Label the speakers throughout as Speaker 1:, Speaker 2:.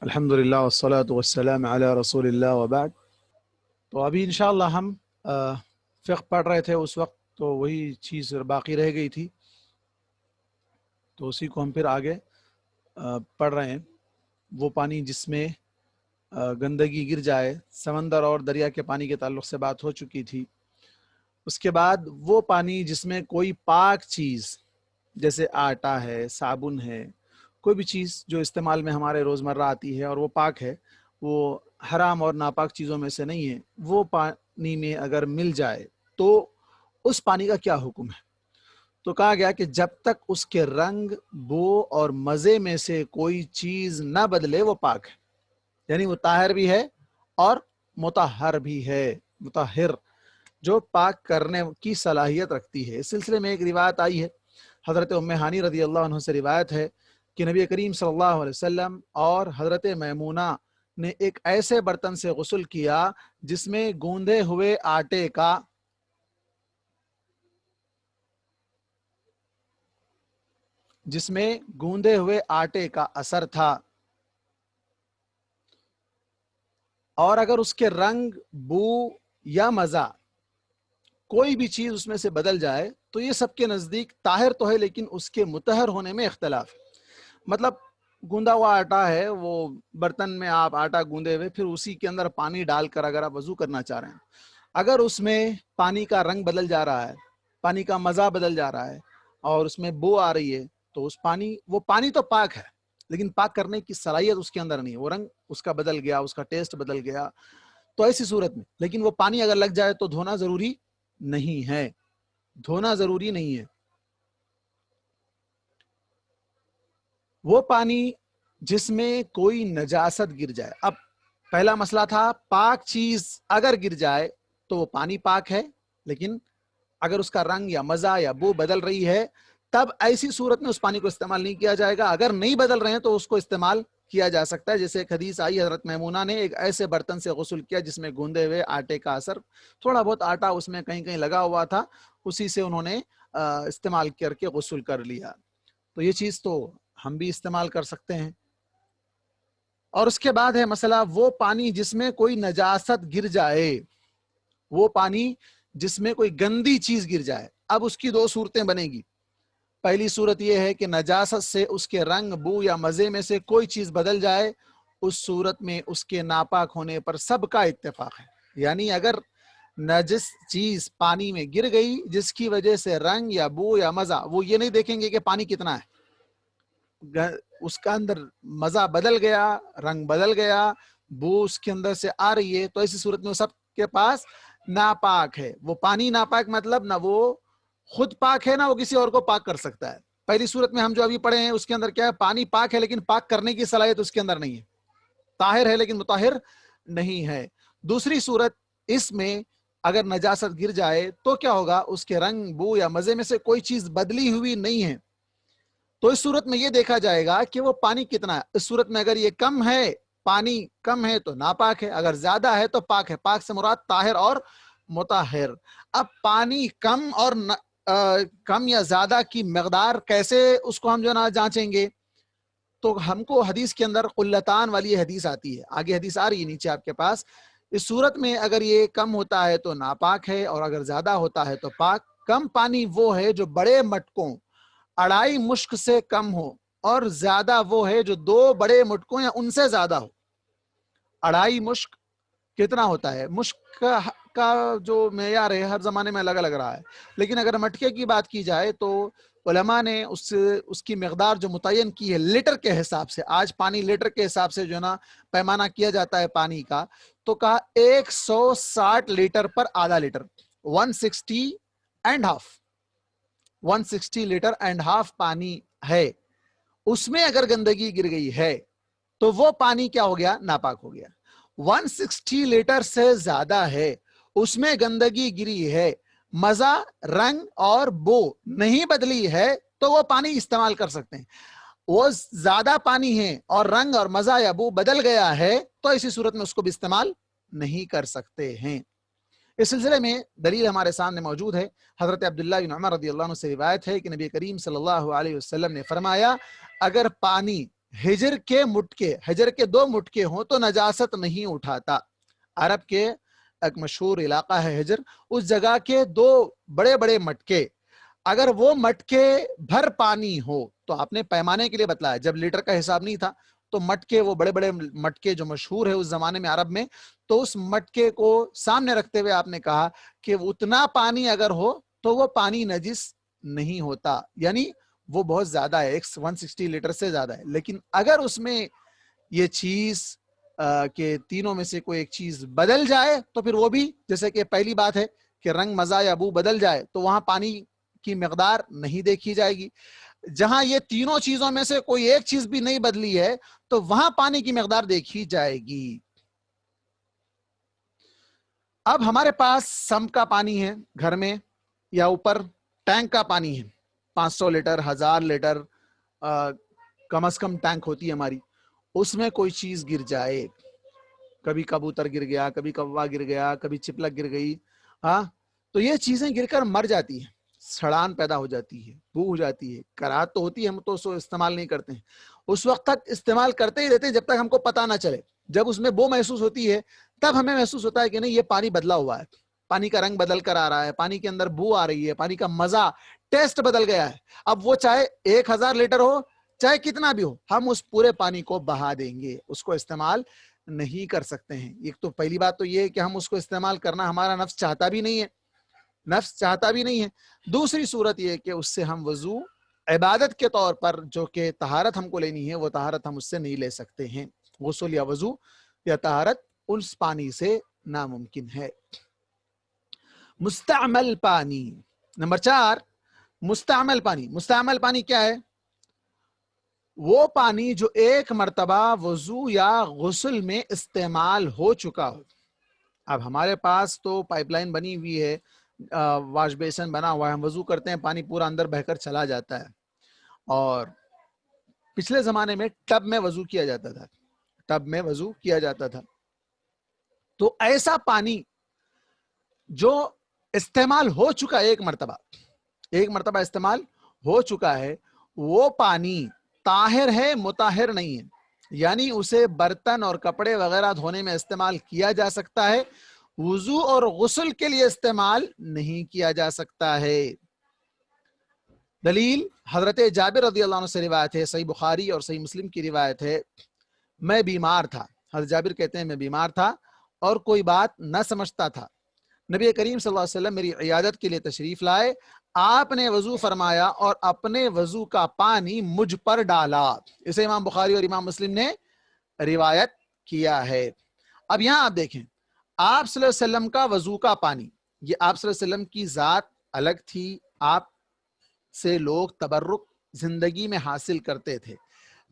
Speaker 1: الحمدللہ والصلاة والسلام علی رسول اللہ وبعد۔ تو ابھی انشاءاللہ ہم فقہ پڑھ رہے تھے، اس وقت تو وہی چیز باقی رہ گئی تھی، تو اسی کو ہم پھر آگے پڑھ رہے ہیں۔ وہ پانی جس میں گندگی گر جائے، سمندر اور دریا کے پانی کے تعلق سے بات ہو چکی تھی۔ اس کے بعد وہ پانی جس میں کوئی پاک چیز جیسے آٹا ہے، صابن ہے، کوئی بھی چیز جو استعمال میں ہمارے روزمرہ آتی ہے اور وہ پاک ہے، وہ حرام اور ناپاک چیزوں میں سے نہیں ہے، وہ پانی میں اگر مل جائے تو اس پانی کا کیا حکم ہے؟ تو کہا گیا کہ جب تک اس کے رنگ، بو اور مزے میں سے کوئی چیز نہ بدلے وہ پاک ہے، یعنی وہ طاہر بھی ہے اور مطہر بھی ہے۔ مطہر جو پاک کرنے کی صلاحیت رکھتی ہے۔ اس سلسلے میں ایک روایت آئی ہے، حضرت ام ہانی رضی اللہ عنہ سے روایت ہے کہ نبی کریم صلی اللہ علیہ وسلم اور حضرت میمونہ نے ایک ایسے برتن سے غسل کیا جس میں گوندے ہوئے آٹے کا اثر تھا، اور اگر اس کے رنگ، بو یا مزہ کوئی بھی چیز اس میں سے بدل جائے تو یہ سب کے نزدیک طاہر تو ہے، لیکن اس کے مطہر ہونے میں اختلاف ہے۔ مطلب گوندا ہوا آٹا ہے، وہ برتن میں آپ آٹا گوندے ہوئے پھر اسی کے اندر پانی ڈال کر اگر آپ وضو کرنا چاہ رہے ہیں، اگر اس میں پانی کا رنگ بدل جا رہا ہے، پانی کا مزہ بدل جا رہا ہے اور اس میں بو آ رہی ہے، تو وہ پانی تو پاک ہے، لیکن پاک کرنے کی صلاحیت اس کے اندر نہیں ہے، وہ رنگ اس کا بدل گیا، اس کا ٹیسٹ بدل گیا، تو ایسی صورت میں لیکن وہ پانی اگر لگ جائے تو دھونا ضروری نہیں ہے، دھونا ضروری نہیں ہے۔ وہ پانی جس میں کوئی نجاست گر جائے، اب پہلا مسئلہ تھا پاک چیز اگر گر جائے تو وہ پانی پاک ہے، لیکن اگر اس کا رنگ یا مزہ یا بو بدل رہی ہے تب ایسی صورت میں اس پانی کو استعمال نہیں کیا جائے گا۔ اگر نہیں بدل رہے ہیں تو اس کو استعمال کیا جا سکتا ہے، جیسے ایک حدیث آئی، حضرت میمونہ نے ایک ایسے برتن سے غسل کیا جس میں گوندے ہوئے آٹے کا اثر، تھوڑا بہت آٹا اس میں کہیں کہیں لگا ہوا تھا، اسی سے انہوں نے استعمال کر کے غسل کر لیا۔ تو یہ چیز تو ہم بھی استعمال کر سکتے ہیں۔ اور اس کے بعد ہے مسئلہ وہ پانی جس میں کوئی نجاست گر جائے، وہ پانی جس میں کوئی گندی چیز گر جائے۔ اب اس کی دو صورتیں بنے گی۔ پہلی صورت یہ ہے کہ نجاست سے اس کے رنگ، بو یا مزے میں سے کوئی چیز بدل جائے، اس صورت میں اس کے ناپاک ہونے پر سب کا اتفاق ہے، یعنی اگر نجس چیز پانی میں گر گئی جس کی وجہ سے رنگ یا بو یا مزہ، وہ یہ نہیں دیکھیں گے کہ پانی کتنا ہے، اس کا اندر مزہ بدل گیا، رنگ بدل گیا، بو اس کے اندر سے آ رہی ہے، تو ایسی صورت میں سب کے پاس ناپاک ہے۔ وہ پانی ناپاک مطلب نہ وہ خود پاک ہے نہ وہ کسی اور کو پاک کر سکتا ہے۔ پہلی صورت میں ہم جو ابھی پڑھے ہیں اس کے اندر کیا ہے، پانی پاک ہے لیکن پاک کرنے کی صلاحیت اس کے اندر نہیں ہے، طاہر ہے لیکن مطہر نہیں ہے۔ دوسری صورت، اس میں اگر نجاست گر جائے تو کیا ہوگا، اس کے رنگ، بو یا مزے میں سے کوئی چیز بدلی ہوئی نہیں ہے، تو اس صورت میں یہ دیکھا جائے گا کہ وہ پانی کتنا ہے۔ اس صورت میں اگر یہ کم ہے، پانی کم ہے تو ناپاک ہے، اگر زیادہ ہے تو پاک ہے۔ پاک سے مراد طاہر اور مطہر۔ اب پانی کم یا زیادہ کی مقدار کیسے اس کو ہم جو نا جانچیں گے، تو ہم کو حدیث کے اندر قلتان والی حدیث آتی ہے، آگے حدیث آ رہی ہے نیچے آپ کے پاس۔ اس صورت میں اگر یہ کم ہوتا ہے تو ناپاک ہے، اور اگر زیادہ ہوتا ہے تو پاک۔ کم پانی وہ ہے جو بڑے مٹکوں 2.5 مشک سے کم ہو، اور زیادہ وہ ہے جو 2 بڑے مٹکوں یا ان سے زیادہ ہو۔ 2.5 مشک کتنا ہوتا ہے؟ مشک کا جو معیار ہے ہر زمانے میں الگ الگ رہا ہے، لیکن اگر مٹکے کی بات کی جائے تو علماء نے اس کی مقدار جو متعین کی ہے لیٹر کے حساب سے، آج پانی لیٹر کے حساب سے جو ہے نا پیمانہ کیا جاتا ہے پانی کا، تو کہا 160 لیٹر پر آدھا لیٹر، 160 لیٹر اینڈ ہاف پانی ہے۔ اس میں اگر گندگی گر گئی ہے تو وہ پانی کیا ہو گیا؟ ناپاک ہو گیا۔ 160 لیٹر سے زیادہ ہے، اس میں گندگی گری ہے، مزہ، رنگ اور بو نہیں بدلی ہے، تو وہ پانی استعمال کر سکتے ہیں۔ وہ زیادہ پانی ہے اور رنگ اور مزہ یا بو بدل گیا ہے تو ایسی صورت میں اس کو بھی استعمال نہیں کر سکتے ہیں۔ اس سلسلے میں دلیل ہمارے سامنے موجود ہے، حضرت عبداللہ بن عمر رضی اللہ عنہ سے روایت ہے کہ نبی کریم صلی اللہ علیہ وسلم نے فرمایا، اگر پانی ہجر کے 2 مٹکے ہوں تو نجاست نہیں اٹھاتا. عرب کے ایک مشہور علاقہ ہے ہجر، اس جگہ کے 2 بڑے بڑے مٹکے، اگر وہ مٹکے بھر پانی ہو، تو آپ نے پیمانے کے لیے بتلایا، جب لیٹر کا حساب نہیں تھا تو مٹکے، وہ بڑے بڑے مٹکے جو مشہور ہے اس زمانے میں عرب میں، تو اس مٹکے کو سامنے رکھتے ہوئے آپ نے کہا کہ اتنا پانی اگر ہو تو وہ پانی نجس نہیں ہوتا، یعنی وہ بہت زیادہ ہے، 160 لیٹر سے زیادہ ہے. لیکن اگر اس میں یہ چیز کہ تینوں میں سے کوئی ایک چیز بدل جائے تو پھر وہ بھی، جیسے کہ پہلی بات ہے کہ رنگ، مزہ یا بو بدل جائے تو وہاں پانی کی مقدار نہیں دیکھی جائے گی. جہاں یہ تینوں چیزوں میں سے کوئی ایک چیز بھی نہیں بدلی ہے تو وہاں پانی کی مقدار دیکھی جائے گی. اب ہمارے پاس سمپ کا پانی ہے گھر میں، یا اوپر ٹینک کا پانی ہے، 500 لیٹر، 1000 لیٹر کم از کم ٹینک ہوتی ہے ہماری. اس میں کوئی چیز گر جائے، کبھی کبوتر گر گیا، کبھی کوا گر گیا، کبھی چپلک گر گئی، ہاں، تو یہ چیزیں گر کر مر جاتی ہیں، سڑان پیدا ہو جاتی ہے، بو ہو جاتی ہے، کراہت تو ہوتی ہے، ہم تو اس کو استعمال نہیں کرتے ہیں. اس وقت تک استعمال کرتے ہی رہتے ہیں جب تک ہم کو پتا نہ چلے. جب اس میں بو محسوس ہوتی ہے تب ہمیں محسوس ہوتا ہے کہ نہیں، یہ پانی بدلا ہوا ہے، پانی کا رنگ بدل کر آ رہا ہے، پانی کے اندر بو آ رہی ہے، پانی کا مزہ، ٹیسٹ بدل گیا ہے. اب وہ چاہے 1000 لیٹر ہو، چاہے کتنا بھی ہو، ہم اس پورے پانی کو بہا دیں گے، اس کو استعمال نہیں کر سکتے ہیں. ایک تو پہلی بات تو یہ ہے کہ ہم اس کو استعمال کرنا ہمارا نفس چاہتا بھی نہیں ہے. دوسری صورت یہ ہے کہ اس سے ہم وضو عبادت کے طور پر جو کہ طہارت ہم کو لینی ہے، وہ طہارت ہم اس سے نہیں لے سکتے ہیں. غسل یا وضو یا طہارت اس پانی سے ناممکن ہے. مستعمل پانی، نمبر 4، مستعمل پانی کیا ہے؟ وہ پانی جو ایک مرتبہ وضو یا غسل میں استعمال ہو چکا ہو. اب ہمارے پاس تو پائپ لائن بنی ہوئی ہے، واش بیسن بنا ہوا ہے، ہم وضو کرتے ہیں، پانی پورا اندر بہ کر چلا جاتا ہے. اور پچھلے زمانے میں ٹب میں وضو کیا جاتا تھا. تو ایسا پانی جو استعمال ہو چکا، ایک مرتبہ استعمال ہو چکا ہے، وہ پانی طاہر ہے، مطہر نہیں ہے. یعنی اسے برتن اور کپڑے وغیرہ دھونے میں استعمال کیا جا سکتا ہے، وضو اور غسل کے لیے استعمال نہیں کیا جا سکتا ہے. دلیل حضرت جابر رضی اللہ عنہ سے روایت ہے، صحیح بخاری اور صحیح مسلم کی روایت ہے. میں بیمار تھا، حضرت جابر کہتے ہیں میں بیمار تھا اور کوئی بات نہ سمجھتا تھا. نبی کریم صلی اللہ علیہ وسلم میری عیادت کے لیے تشریف لائے، آپ نے وضو فرمایا اور اپنے وضو کا پانی مجھ پر ڈالا. اسے امام بخاری اور امام مسلم نے روایت کیا ہے. اب یہاں آپ دیکھیں، آپ صلی اللہ علیہ وسلم کا وضو کا پانی، یہ آپ صلی اللہ علیہ وسلم کی ذات الگ تھی، آپ سے لوگ تبرک زندگی میں حاصل کرتے تھے.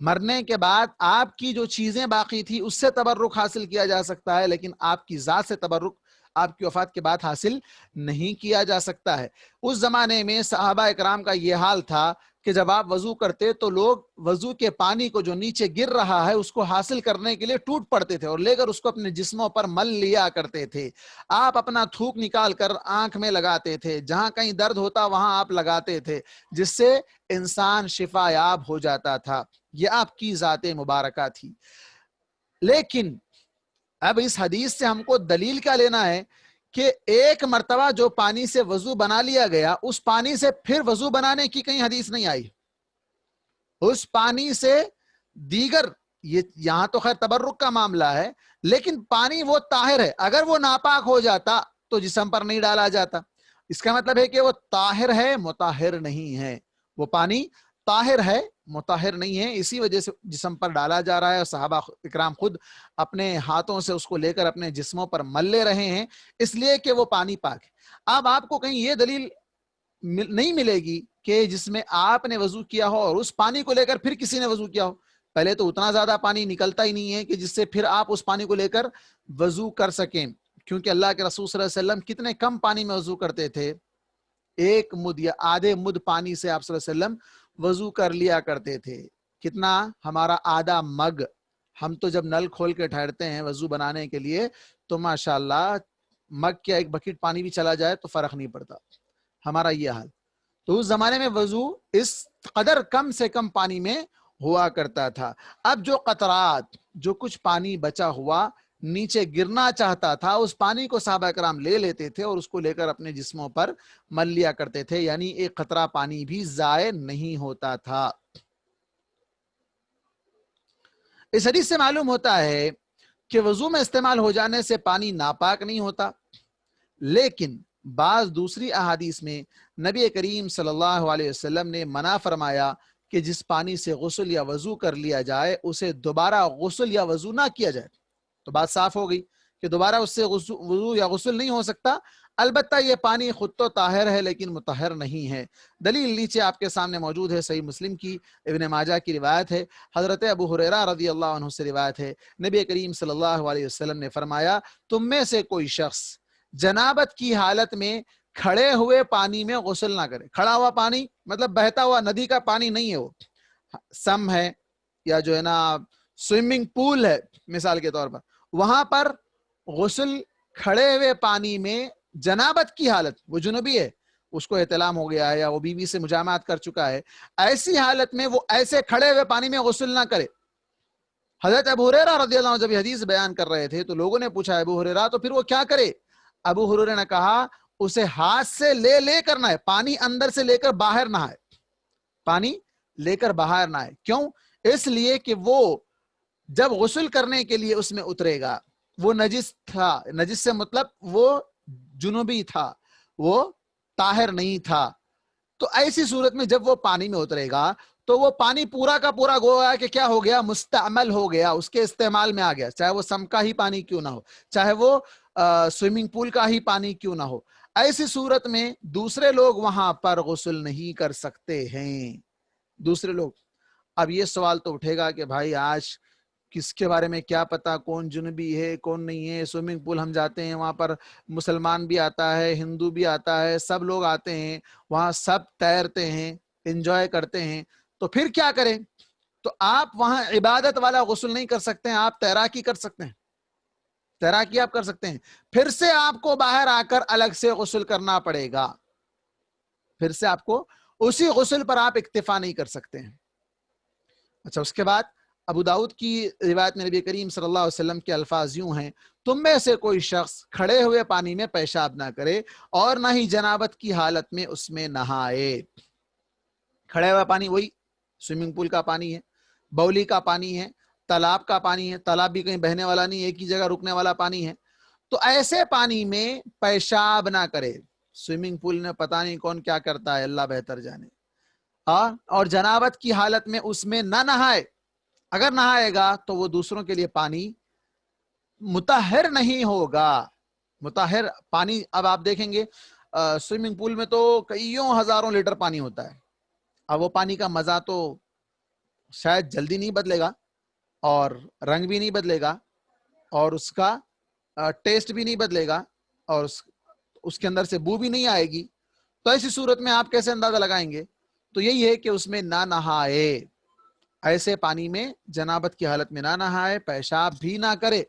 Speaker 1: مرنے کے بعد آپ کی جو چیزیں باقی تھی اس سے تبرک حاصل کیا جا سکتا ہے، لیکن آپ کی ذات سے تبرک آپ کی وفات کے بعد حاصل نہیں کیا جا سکتا ہے. اس زمانے میں صحابہ اکرام کا یہ حال تھا کہ جب آپ وضو کرتے تو لوگ وضو کے پانی کو جو نیچے گر رہا ہے اس کو حاصل کرنے کے لیے ٹوٹ پڑتے تھے اور لے کر اس کو اپنے جسموں پر مل لیا کرتے تھے. آپ اپنا تھوک نکال کر آنکھ میں لگاتے تھے، جہاں کہیں درد ہوتا وہاں آپ لگاتے تھے، جس سے انسان شفا یاب ہو جاتا تھا. یہ آپ کی ذات مبارکہ تھی. لیکن اب اس حدیث سے ہم کو دلیل کیا لینا ہے کہ ایک مرتبہ جو پانی سے وضو بنا لیا گیا، اس پانی سے پھر وضو بنانے کی کہیں حدیث نہیں آئی. اس پانی سے دیگر، یہاں تو خیر تبرک کا معاملہ ہے، لیکن پانی وہ طاہر ہے، اگر وہ ناپاک ہو جاتا تو جسم پر نہیں ڈالا جاتا. اس کا مطلب ہے کہ وہ طاہر ہے، مطہر نہیں ہے. وہ پانی طاہر ہے، مطہر نہیں ہے، اسی وجہ سے جسم پر ڈالا جا رہا ہے اور صحابہ اکرام خود اپنے ہاتھوں سے اس کو لے کر اپنے جسموں پر مل لے رہے ہیں، اس لیے کہ وہ پانی پاک ہے. اب آپ کو کہیں یہ دلیل نہیں ملے گی کہ جس میں آپ نے وضو کیا ہو اور اس پانی کو لے کر پھر کسی نے وضو کیا ہو. پہلے تو اتنا زیادہ پانی نکلتا ہی نہیں ہے کہ جس سے پھر آپ اس پانی کو لے کر وضو کر سکیں، کیونکہ اللہ کے رسول صلی اللہ علیہ وسلم کتنے کم پانی میں وضو کرتے تھے، 1 مد یا آدھے مد پانی سے آپ صلی اللہ علیہ وسلم وضو کر لیا کرتے تھے. کتنا؟ ہمارا آدھا مگ. ہم تو جب نل کھول کے ٹھہرتے ہیں وضو بنانے کے لیے تو ماشاءاللہ مگ کیا 1 بکیٹ پانی بھی چلا جائے تو فرق نہیں پڑتا. ہمارا یہ حال. تو اس زمانے میں وضو اس قدر کم سے کم پانی میں ہوا کرتا تھا۔ اب جو قطرات، جو کچھ پانی بچا ہوا نیچے گرنا چاہتا تھا، اس پانی کو صحابہ کرام لے لیتے تھے اور اس کو لے کر اپنے جسموں پر مل لیا کرتے تھے، یعنی ایک قطرہ پانی بھی ضائع نہیں ہوتا تھا۔ اس حدیث سے معلوم ہوتا ہے کہ وضو میں استعمال ہو جانے سے پانی ناپاک نہیں ہوتا، لیکن بعض دوسری احادیث میں نبی کریم صلی اللہ علیہ وسلم نے منع فرمایا کہ جس پانی سے غسل یا وضو کر لیا جائے اسے دوبارہ غسل یا وضو نہ کیا جائے۔ تو بات صاف ہو گئی کہ دوبارہ اس سے وضو یا غسل نہیں ہو سکتا، البتہ یہ پانی خود تو طاہر ہے لیکن مطہر نہیں ہے۔ دلیل نیچے آپ کے سامنے موجود ہے، صحیح مسلم کی ابن ماجہ کی روایت ہے، حضرت ابو ہریرہ رضی اللہ عنہ سے روایت ہے، نبی کریم صلی اللہ علیہ وسلم نے فرمایا تم میں سے کوئی شخص جنابت کی حالت میں کھڑے ہوئے پانی میں غسل نہ کرے۔ کھڑا ہوا پانی مطلب بہتا ہوا ندی کا پانی نہیں ہے، وہ سم ہے یا جو ہے نا سوئمنگ پول ہے مثال کے طور پر، وہاں پر غسل کھڑے ہوئے پانی میں جنابت کی حالت، وہ جنوبی ہے، اس کو احتلام ہو گیا ہے یا وہ بیوی سے مجامعات کر چکا ہے، ایسی حالت میں وہ ایسے کھڑے ہوئے پانی میں غسل نہ کرے۔ حضرت ابو ہریرہ رضی اللہ عنہ جب یہ حدیث بیان کر رہے تھے تو لوگوں نے پوچھا ابو ہریرہ تو پھر وہ کیا کرے؟ ابو ہریرہ نے کہا اسے ہاتھ سے لے کر نہ ہے، پانی اندر سے لے کر باہر نہ ہے، پانی لے کر باہر نہ ہے۔ کیوں؟ اس لیے کہ وہ جب غسل کرنے کے لیے اس میں اترے گا وہ نجس تھا، نجس سے مطلب وہ جنوبی تھا، وہ طاہر نہیں تھا، تو ایسی صورت میں جب وہ پانی میں اترے گا تو وہ پانی پورا کا پورا گویا کہ کیا ہو گیا، مستعمل ہو گیا، اس کے استعمال میں آ گیا، چاہے وہ سم کا ہی پانی کیوں نہ ہو، چاہے وہ سوئمنگ پول کا ہی پانی کیوں نہ ہو۔ ایسی صورت میں دوسرے لوگ وہاں پر غسل نہیں کر سکتے ہیں، دوسرے لوگ۔ اب یہ سوال تو اٹھے گا کہ بھائی آج کس کے بارے میں کیا پتا کون جنبی ہے کون نہیں ہے، سوئمنگ پول ہم جاتے ہیں وہاں پر مسلمان بھی آتا ہے، ہندو بھی آتا ہے، سب لوگ آتے ہیں وہاں، سب تیرتے ہیں، انجوائے کرتے ہیں، تو پھر کیا کریں؟ تو آپ وہاں عبادت والا غسل نہیں کر سکتے ہیں، آپ تیراکی کر سکتے ہیں، تیراکی آپ کر سکتے ہیں، پھر سے آپ کو باہر آ کر الگ سے غسل کرنا پڑے گا، پھر سے آپ کو اسی غسل پر آپ اکتفا نہیں کر سکتے ہیں۔ اچھا، اس کے بعد ابو داؤد کی روایت میں نبی کریم صلی اللہ علیہ وسلم کے الفاظ یوں ہیں، تم میں سے کوئی شخص کھڑے ہوئے پانی میں پیشاب نہ کرے اور نہ ہی جنابت کی حالت میں اس میں نہائے۔ کھڑے ہوا پانی وہی سوئمنگ پول کا پانی ہے، بولی کا پانی ہے، تالاب کا پانی ہے، تالاب بھی کہیں بہنے والا نہیں، ایک ہی جگہ رکنے والا پانی ہے، تو ایسے پانی میں پیشاب نہ کرے۔ سوئمنگ پول میں پتہ نہیں کون کیا کرتا ہے، اللہ بہتر جانے، ہاں، اور جنابت کی حالت میں اس میں نہ نہائے۔ اگر نہائے گا تو وہ دوسروں کے لیے پانی مطہر نہیں ہوگا، مطہر پانی۔ اب آپ دیکھیں گے سوئمنگ پول میں تو کئیوں ہزاروں لیٹر پانی ہوتا ہے، اب وہ پانی کا مزہ تو شاید جلدی نہیں بدلے گا اور رنگ بھی نہیں بدلے گا اور اس کا ٹیسٹ بھی نہیں بدلے گا اور اس کے اندر سے بو بھی نہیں آئے گی، تو ایسی صورت میں آپ کیسے اندازہ لگائیں گے؟ تو یہی ہے کہ اس میں نہ نہائے، ایسے پانی میں جنابت کی حالت میں نہ نہائے، پیشاب بھی نہ کرے۔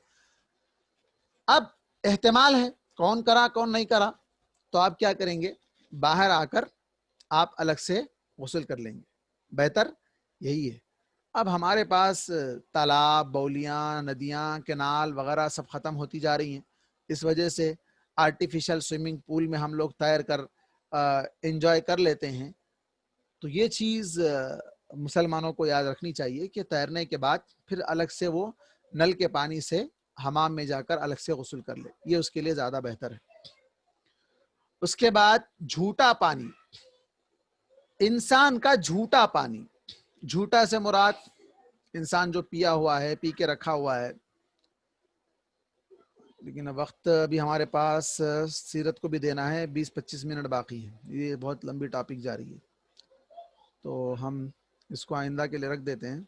Speaker 1: اب احتمال ہے کون کرا کون نہیں کرا، تو آپ کیا کریں گے؟ باہر آ کر آپ الگ سے غسل کر لیں گے، بہتر یہی ہے۔ اب ہمارے پاس تالاب، بولیاں، ندیاں، کینال وغیرہ سب ختم ہوتی جا رہی ہیں، اس وجہ سے آرٹیفیشل سوئمنگ پول میں ہم لوگ تیر کر انجوائے کر لیتے ہیں۔ تو یہ چیز مسلمانوں کو یاد رکھنی چاہیے کہ تیرنے کے بعد پھر الگ سے وہ نل کے پانی سے حمام میں جا کر الگ سے غسل کر لے، یہ اس کے لیے زیادہ بہتر ہے۔ اس کے بعد جھوٹا پانی، انسان کا جھوٹا پانی، جھوٹا سے مراد انسان جو پیا ہوا ہے، پی کے رکھا ہوا ہے، لیکن وقت ابھی ہمارے پاس سیرت کو بھی دینا ہے، 20-25 منٹ باقی ہے، یہ بہت لمبی ٹاپک جا رہی ہے، تو ہم اس کو آئندہ کے لیے رکھ دیتے ہیں۔